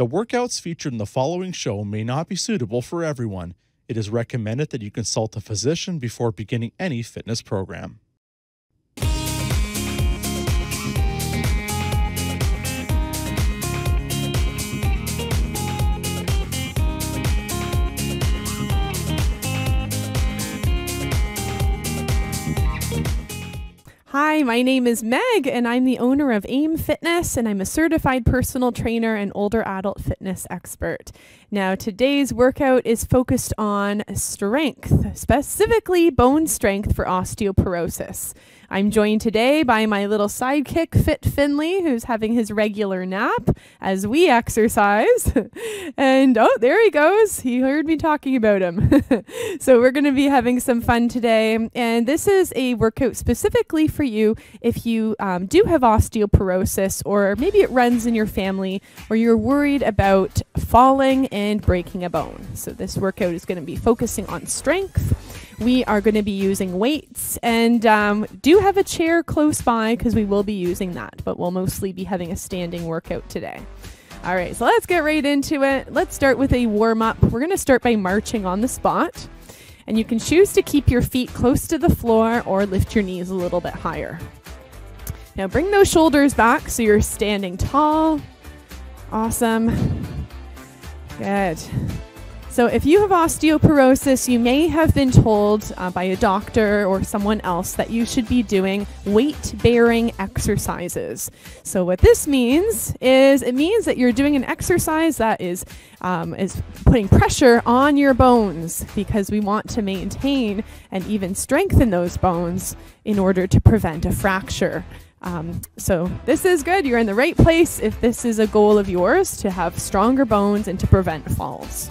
The workouts featured in the following show may not be suitable for everyone. It is recommended that you consult a physician before beginning any fitness program. Hi, my name is Meg, and I'm the owner of AIM Fitness, and I'm a certified personal trainer and older adult fitness expert. Now, today's workout is focused on strength, specifically bone strength for osteoporosis. I'm joined today by my little sidekick, Fit Finley, who's having his regular nap as we exercise. And, oh, there he goes. He heard me talking about him. So we're going to be having some fun today. And this is a workout specifically for you if you do have osteoporosis, or maybe it runs in your family, or you're worried about falling and breaking a bone. So this workout is going to be focusing on strength. We are going to be using weights, and do have a chair close by because we will be using that, but we'll mostly be having a standing workout today. All right, so let's get right into it. Let's start with a warm-up. We're going to start by marching on the spot, and you can choose to keep your feet close to the floor or lift your knees a little bit higher. Now bring those shoulders back so you're standing tall. Awesome. Good. So if you have osteoporosis, you may have been told by a doctor or someone else that you should be doing weight-bearing exercises. So what this means is it means that you're doing an exercise that is putting pressure on your bones, because we want to maintain and even strengthen those bones in order to prevent a fracture. So this is good. You're in the right place if this is a goal of yours, to have stronger bones and to prevent falls.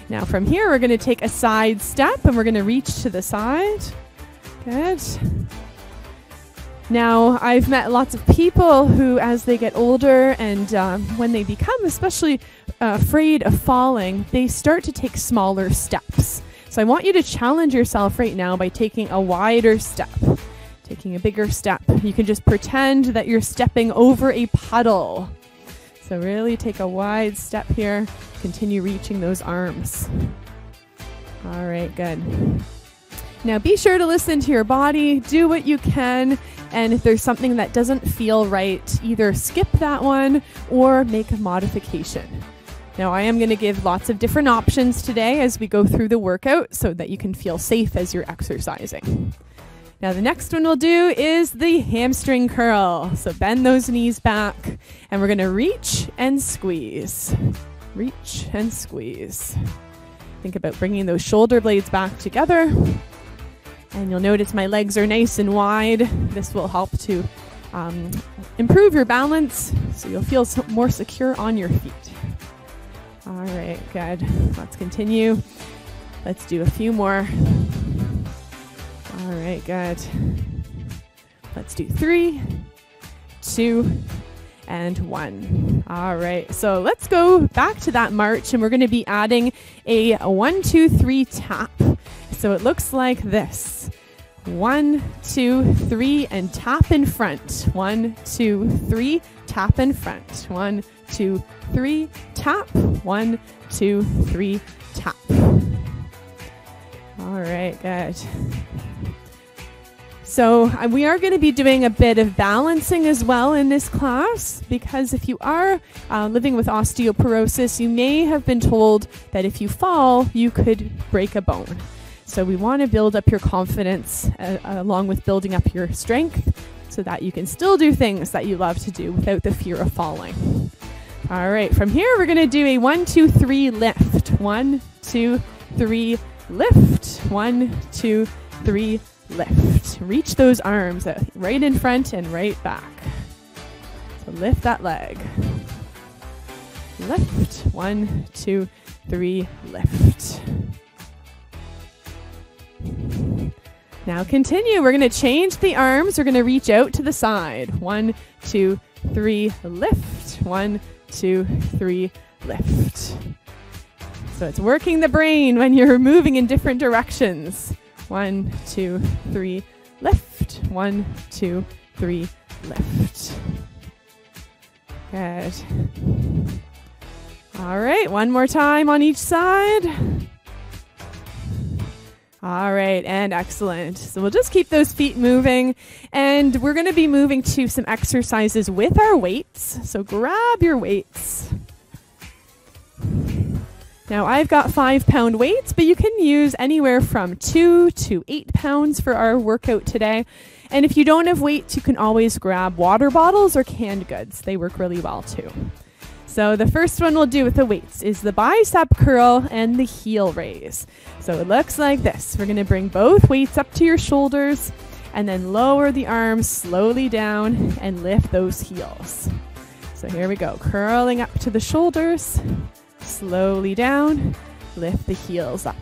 Now from here, we're going to take a side step and we're going to reach to the side. Good. Now, I've met lots of people who, as they get older and when they become especially afraid of falling, they start to take smaller steps. So I want you to challenge yourself right now by taking a wider step, taking a bigger step. You can just pretend that you're stepping over a puddle. So really take a wide step here. Continue reaching those arms. All right, good. Now be sure to listen to your body, do what you can, and if there's something that doesn't feel right, either skip that one or make a modification. Now I am going to give lots of different options today as we go through the workout so that you can feel safe as you're exercising. Now the next one we'll do is the hamstring curl. So bend those knees back and we're going to reach and squeeze. Reach and squeeze. Think about bringing those shoulder blades back together. And you'll notice my legs are nice and wide. This will help to improve your balance so you'll feel more secure on your feet. All right, good. Let's continue. Let's do a few more. All right, good. Let's do 3, 2, and 1. All right, so let's go back to that march, and we're going to be adding a 1, 2, 3 tap. So it looks like this. 1, 2, 3, and tap in front. 1, 2, 3, tap in front. 1, 2, 3, tap. 1, 2, 3, tap. All right, good. So we are going to be doing a bit of balancing as well in this class, because if you are living with osteoporosis, you may have been told that if you fall, you could break a bone. So we want to build up your confidence along with building up your strength so that you can still do things that you love to do without the fear of falling. All right, from here, we're going to do a 1, 2, 3 lift. 1, 2, 3 lift. 1, 2, 3 lift. Reach those arms right in front and right back. So lift that leg. Lift. 1, 2, 3, lift. Now continue. We're going to change the arms. We're going to reach out to the side. 1, 2, 3, lift. 1, 2, 3, lift. So it's working the brain when you're moving in different directions. 1, 2, 3, lift. 1, 2, 3, lift. Good. All right, one more time on each side. All right, and excellent. So we'll just keep those feet moving, and we're going to be moving to some exercises with our weights. So grab your weights. Now I've got 5-pound weights, but you can use anywhere from 2 to 8 pounds for our workout today. And if you don't have weights, you can always grab water bottles or canned goods. They work really well too. So the first one we'll do with the weights is the bicep curl and the heel raise. So it looks like this. We're going to bring both weights up to your shoulders and then lower the arms slowly down and lift those heels. So here we go. Curling up to the shoulders, slowly down, lift the heels up.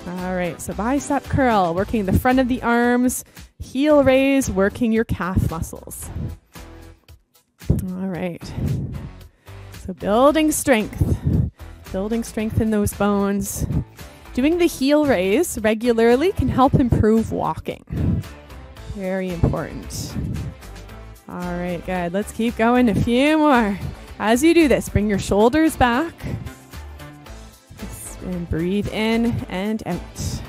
All right, so bicep curl, working the front of the arms, heel raise, working your calf muscles. All right. So building strength in those bones. Doing the heel raise regularly can help improve walking. Very important. All right, good. Let's keep going. A few more. As you do this, bring your shoulders back. And breathe in and out.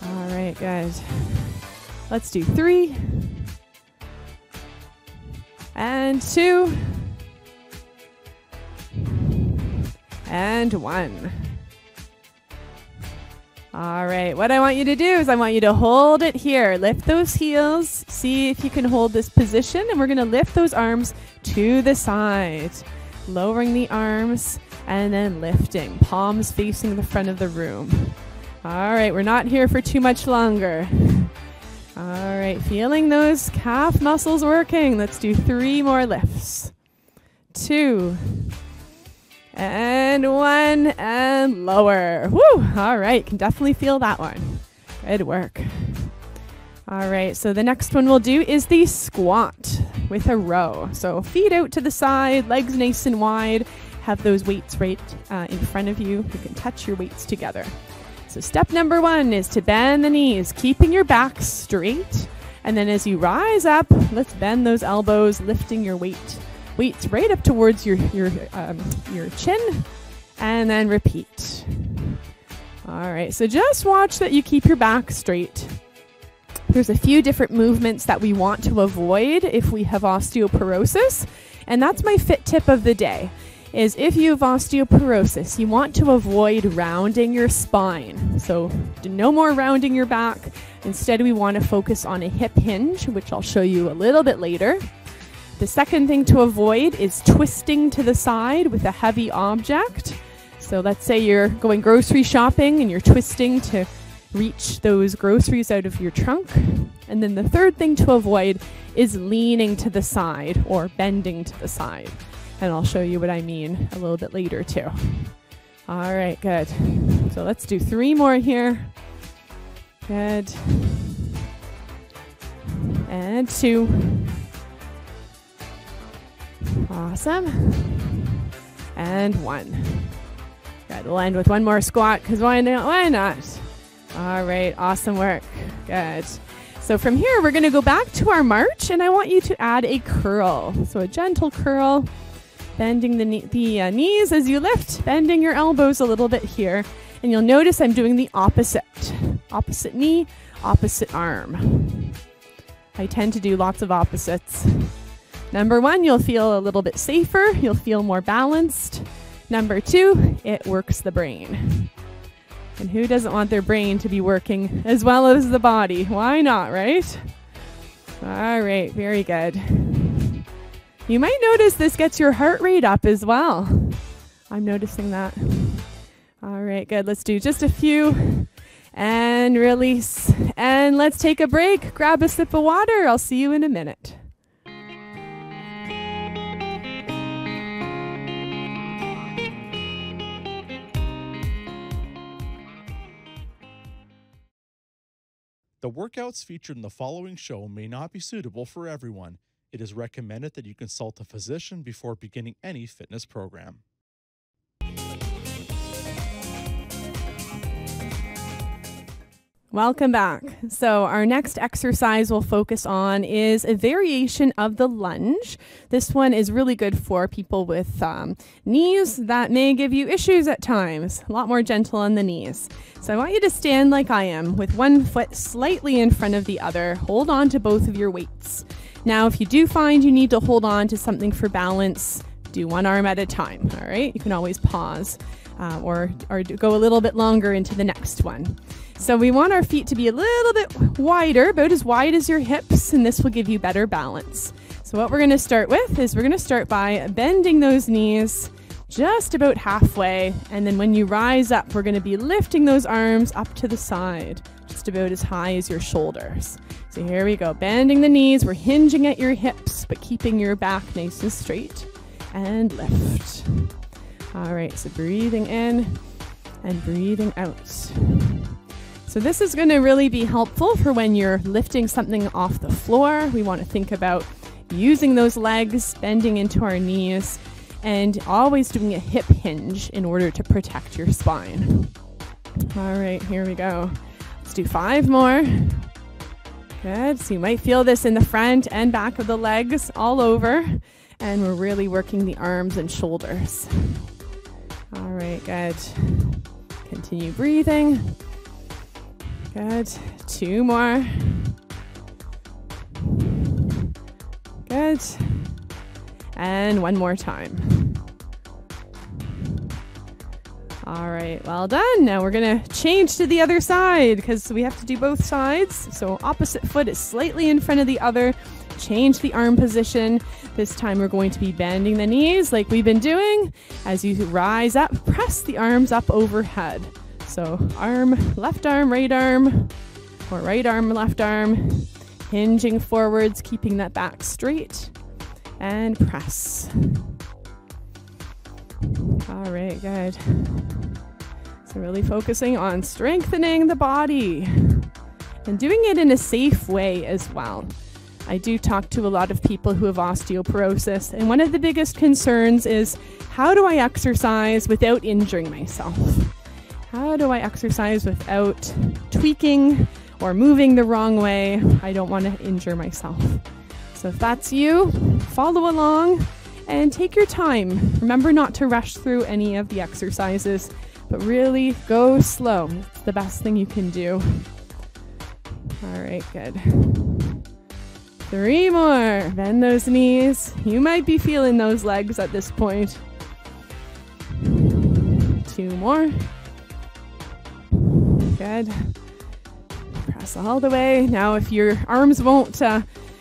All right, good. Let's do 3. And 2. And 1. All right, what I want you to do is I want you to hold it here. Lift those heels. See if you can hold this position, and we're going to lift those arms to the side. Lowering the arms and then lifting. Palms facing the front of the room. All right, we're not here for too much longer. All right, feeling those calf muscles working. Let's do 3 more lifts. 2. And 1, and lower. Woo! All right, can definitely feel that one. Good work. All right, so the next one we'll do is the squat with a row. So feet out to the side, legs nice and wide. Have those weights right in front of you. You can touch your weights together. So step number 1 is to bend the knees, keeping your back straight. And then as you rise up, let's bend those elbows, lifting your weights right up towards your chin, and then repeat. All right, so just watch that you keep your back straight. There's a few different movements that we want to avoid if we have osteoporosis, and that's my fit tip of the day. Is if you have osteoporosis, you want to avoid rounding your spine. So no more rounding your back. Instead, we want to focus on a hip hinge, which I'll show you a little bit later. The second thing to avoid is twisting to the side with a heavy object. So let's say you're going grocery shopping and you're twisting to reach those groceries out of your trunk. And then the third thing to avoid is leaning to the side or bending to the side. And I'll show you what I mean a little bit later too. All right, good. So let's do 3 more here. Good. And 2. Awesome. And 1. Good. We'll end with 1 more squat because why not? All right, awesome work. Good. So from here, we're going to go back to our march, and I want you to add a curl. So a gentle curl, bending the knees as you lift, bending your elbows a little bit here. And you'll notice I'm doing the opposite knee, opposite arm. I tend to do lots of opposites. Number 1, you'll feel a little bit safer. You'll feel more balanced. Number 2, it works the brain. And who doesn't want their brain to be working as well as the body? Why not, right? All right, very good. You might notice this gets your heart rate up as well. I'm noticing that. All right, good. Let's do just a few and release. And let's take a break. Grab a sip of water. I'll see you in a minute. The workouts featured in the following show may not be suitable for everyone. It is recommended that you consult a physician before beginning any fitness program. Welcome back. So our next exercise we'll focus on is a variation of the lunge. This one is really good for people with knees that may give you issues at times. A lot more gentle on the knees. So I want you to stand like I am with one foot slightly in front of the other. Hold on to both of your weights. Now, if you do find you need to hold on to something for balance, do one arm at a time, all right? You can always pause or go a little bit longer into the next one. So we want our feet to be a little bit wider, about as wide as your hips, and this will give you better balance. So what we're going to start with is we're going to start by bending those knees just about halfway, and then when you rise up, we're going to be lifting those arms up to the side, just about as high as your shoulders. So here we go, bending the knees, we're hinging at your hips, but keeping your back nice and straight, and lift. All right, so breathing in and breathing out. So this is going to really be helpful for when you're lifting something off the floor. We want to think about using those legs, bending into our knees, and always doing a hip hinge in order to protect your spine. All right, here we go. Let's do 5 more. Good. So you might feel this in the front and back of the legs all over, and we're really working the arms and shoulders. All right, good. Continue breathing. Good. 2 more. Good. And 1 more time. All right, well done. Now we're gonna change to the other side because we have to do both sides. So opposite foot is slightly in front of the other. Change the arm position. This time we're going to be bending the knees like we've been doing. As you rise up, press the arms up overhead. So left arm, or right arm, left arm, hinging forwards, keeping that back straight, and press. All right, good. So really focusing on strengthening the body and doing it in a safe way as well. I do talk to a lot of people who have osteoporosis, and one of the biggest concerns is, how do I exercise without injuring myself? How do I exercise without tweaking or moving the wrong way? I don't want to injure myself. So if that's you, follow along and take your time. Remember not to rush through any of the exercises, but really go slow. It's the best thing you can do. All right, good. 3 more. Bend those knees. You might be feeling those legs at this point. 2 more. Good. Press all the way. Now, if your arms won't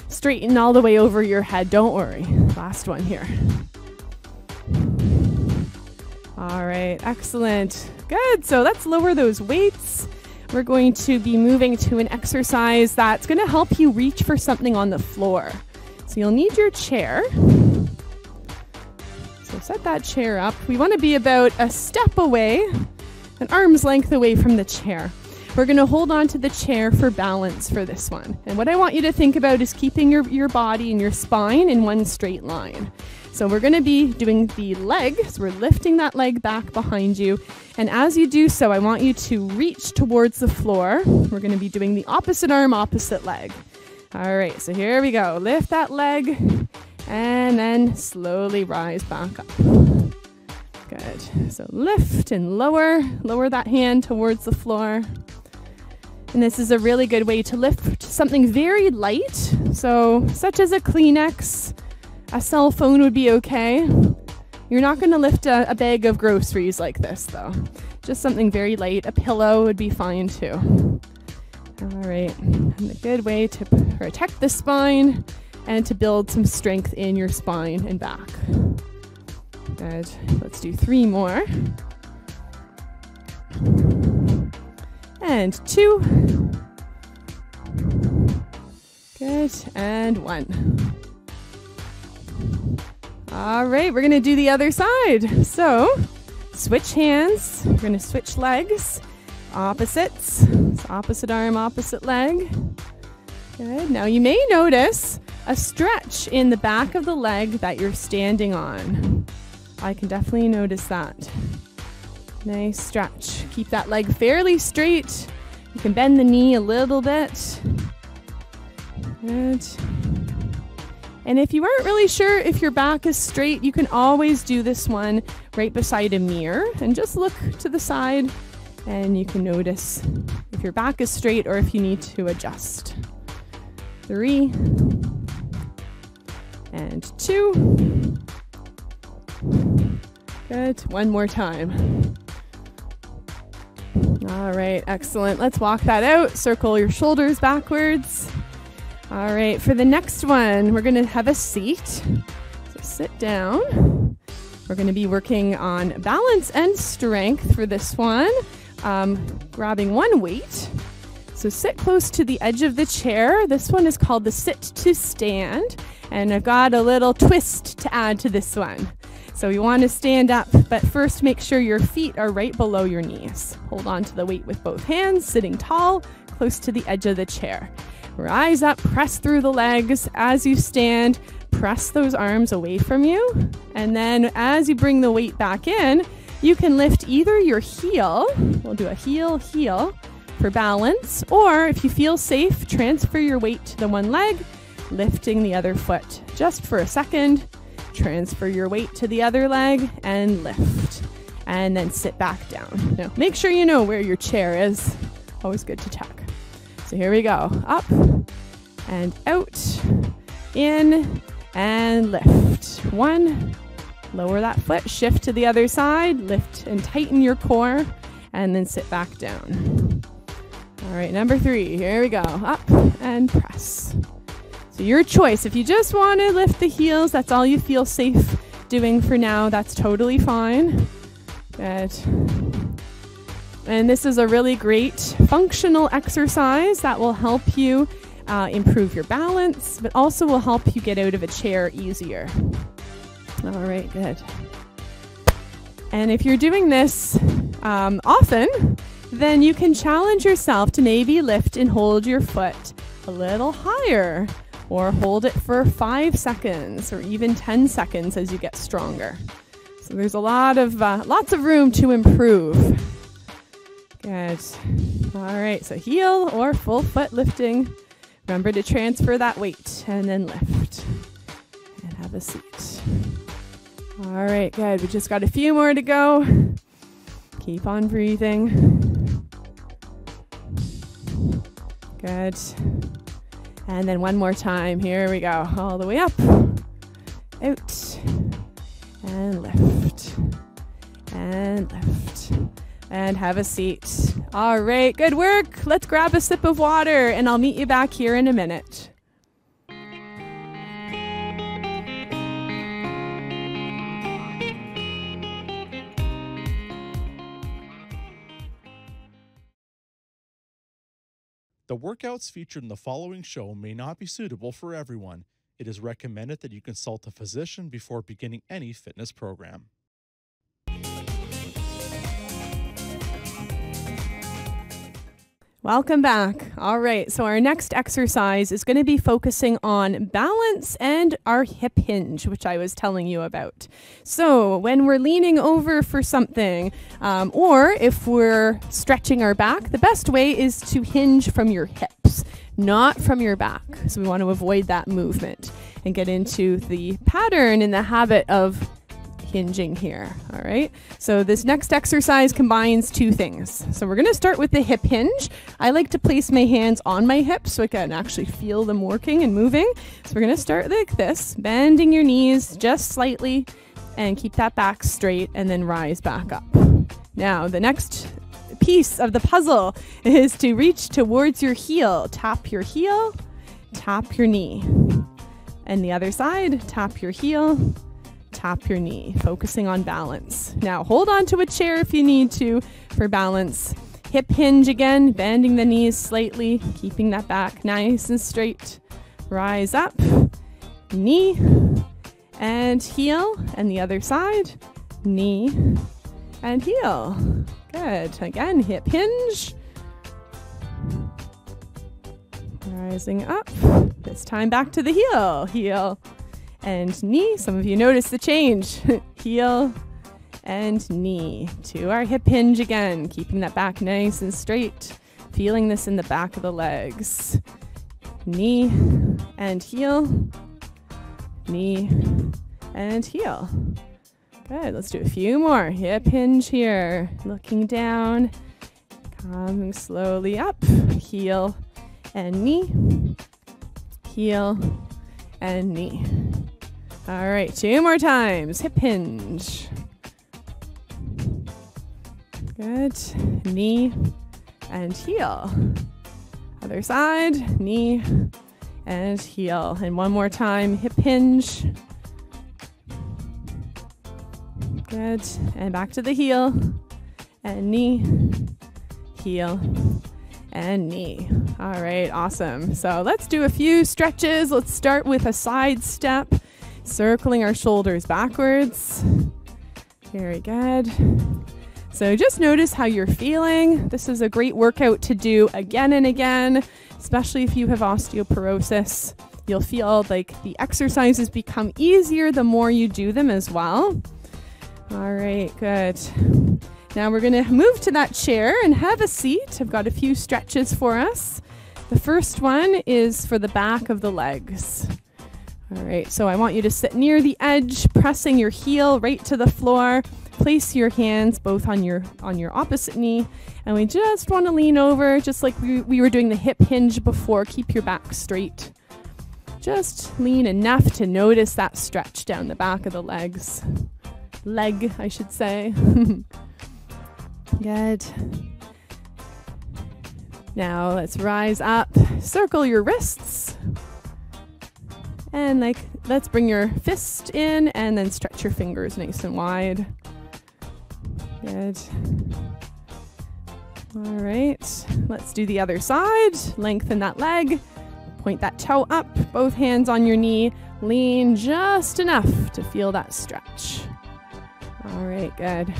straighten all the way over your head, don't worry. Last one here. All right, excellent. Good. So let's lower those weights. We're going to be moving to an exercise that's going to help you reach for something on the floor. So you'll need your chair. So set that chair up. We want to be about a step away, an arm's length away from the chair. We're going to hold on to the chair for balance for this one. And what I want you to think about is keeping your body and your spine in one straight line. So we're going to be doing the leg. So we're lifting that leg back behind you. And as you do so, I want you to reach towards the floor. We're going to be doing the opposite arm, opposite leg. All right, so here we go. Lift that leg and then slowly rise back up. Good. So lift and lower that hand towards the floor. And this is a really good way to lift something very light. So such as a Kleenex, a cell phone would be okay. You're not going to lift a bag of groceries like this though. Just something very light. A pillow would be fine too. All right. And a good way to protect the spine and to build some strength in your spine and back. Good. Let's do 3 more. And 2. Good. And 1. All right, we're going to do the other side. So switch hands. We're going to switch legs. Opposites. So opposite arm, opposite leg. Good. Now you may notice a stretch in the back of the leg that you're standing on. I can definitely notice that. Nice stretch. Keep that leg fairly straight. You can bend the knee a little bit. Good. And if you aren't really sure if your back is straight, you can always do this one right beside a mirror and just look to the side and you can notice if your back is straight or if you need to adjust. 3 and 2. Good. One more time. All right, excellent. Let's walk that out. Circle your shoulders backwards. All right, for the next one, we're going to have a seat. So sit down. We're going to be working on balance and strength for this one. Grabbing one weight. So sit close to the edge of the chair. This one is called the sit to stand. And I've got a little twist to add to this one. So you want to stand up, but first make sure your feet are right below your knees. Hold on to the weight with both hands, sitting tall, close to the edge of the chair. Rise up, press through the legs. As you stand, press those arms away from you. And then as you bring the weight back in, you can lift either your heel, we'll do a heel, heel for balance, or if you feel safe, transfer your weight to the one leg, lifting the other foot just for a second. Transfer your weight to the other leg and lift. And then sit back down. Now, make sure you know where your chair is. Always good to check. So here we go. Up and out, in and lift. 1, lower that foot, shift to the other side, lift and tighten your core, and then sit back down. All right, number 3, here we go. Up and press. So your choice. If you just want to lift the heels, that's all you feel safe doing for now, that's totally fine. Good. And this is a really great functional exercise that will help you improve your balance, but also will help you get out of a chair easier. All right, good. And if you're doing this often, then you can challenge yourself to maybe lift and hold your foot a little higher, or hold it for 5 seconds or even 10 seconds as you get stronger. So there's a lot of lots of room to improve. Good. All right, so heel or full foot lifting. Remember to transfer that weight and then lift. And have a seat. All right, good. We just got a few more to go. Keep on breathing. Good. And then one more time. Here we go. All the way up, out, and lift, and lift. And have a seat. All right, good work. Let's grab a sip of water and I'll meet you back here in a minute. The workouts featured in the following show may not be suitable for everyone. It is recommended that you consult a physician before beginning any fitness program. Welcome back. All right, so our next exercise is going to be focusing on balance and our hip hinge, which I was telling you about. So when we're leaning over for something, or if we're stretching our back, the best way is to hinge from your hips, not from your back. So we want to avoid that movement and get into the pattern and the habit of hinging here. All right, so this next exercise combines 2 things. So we're going to start with the hip hinge. I like to place my hands on my hips so I can actually feel them working and moving. So we're going to start like this, bending your knees just slightly and keep that back straight and then rise back up. Now the next piece of the puzzle is to reach towards your heel. Tap your heel, tap your knee. And the other side, tap your heel, tap your knee, focusing on balance. Now hold on to a chair if you need to for balance. Hip hinge again, bending the knees slightly, keeping that back nice and straight. Rise up, knee and heel, and the other side, knee and heel. Good. Again, hip hinge. Rising up. This time back to the heel. Heel and knee. Some of you noticed the change. Heel and knee. To our hip hinge again, keeping that back nice and straight. Feeling this in the back of the legs. Knee and heel. Knee and heel. Good. Let's do a few more. Hip hinge here. Looking down. Coming slowly up. Heel and knee. Heel and knee. All right. 2 more times. Hip hinge. Good. Knee and heel. Other side. Knee and heel. And 1 more time. Hip hinge. Good. And back to the heel. And knee. Heel. And knee. All right. Awesome. So let's do a few stretches. Let's start with a side step. Circling our shoulders backwards. Very good. So just notice how you're feeling. This is a great workout to do again and again, especially if you have osteoporosis. You'll feel like the exercises become easier the more you do them as well. All right, good. Now we're going to move to that chair and have a seat. I've got a few stretches for us. The first one is for the back of the legs. All right, so I want you to sit near the edge, pressing your heel right to the floor. Place your hands both on your opposite knee, and we just want to lean over, just like we were doing the hip hinge before. Keep your back straight. Just lean enough to notice that stretch down the back of the legs. Leg, I should say. Good. Now let's rise up. Circle your wrists. And let's bring your fist in and then stretch your fingers nice and wide. Good. All right, let's do the other side. Lengthen that leg, point that toe up, both hands on your knee, lean just enough to feel that stretch. All right, good.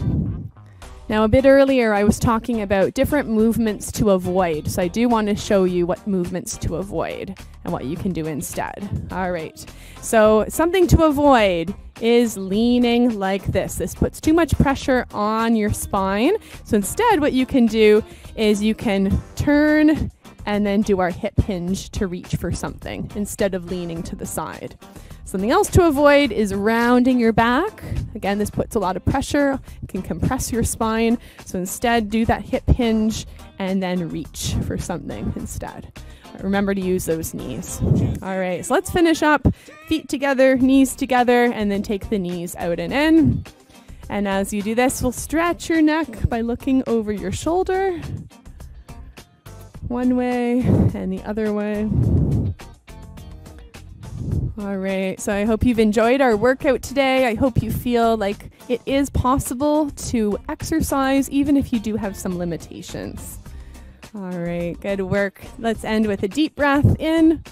Now a bit earlier I was talking about different movements to avoid, so I do want to show you what movements to avoid and what you can do instead. All right, so something to avoid is leaning like this. This puts too much pressure on your spine. So instead what you can do is you can turn and then do our hip hinge to reach for something instead of leaning to the side. Something else to avoid is rounding your back. Again, this puts a lot of pressure, can compress your spine. So instead, do that hip hinge and then reach for something instead. Remember to use those knees. All right, so let's finish up. Feet together, knees together, and then take the knees out and in. And as you do this, we'll stretch your neck by looking over your shoulder. One way and the other way. All right, so I hope you've enjoyed our workout today. I hope you feel like it is possible to exercise even if you do have some limitations. All right, good work. Let's end with a deep breath in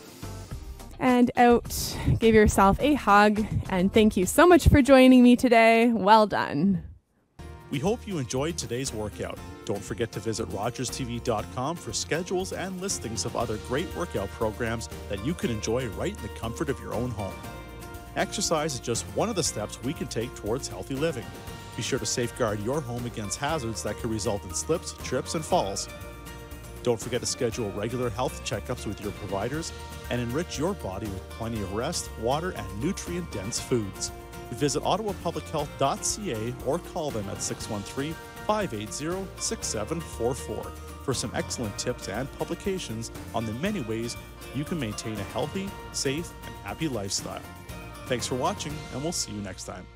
and out. Give yourself a hug, and thank you so much for joining me today. Well done. We hope you enjoyed today's workout. Don't forget to visit rogerstv.com for schedules and listings of other great workout programs that you can enjoy right in the comfort of your own home. Exercise is just one of the steps we can take towards healthy living. Be sure to safeguard your home against hazards that could result in slips, trips, and falls. Don't forget to schedule regular health checkups with your providers and enrich your body with plenty of rest, water, and nutrient-dense foods. Visit ottawapublichealth.ca or call them at 613-580-6744 for some excellent tips and publications on the many ways you can maintain a healthy, safe, and happy lifestyle. Thanks for watching, and we'll see you next time.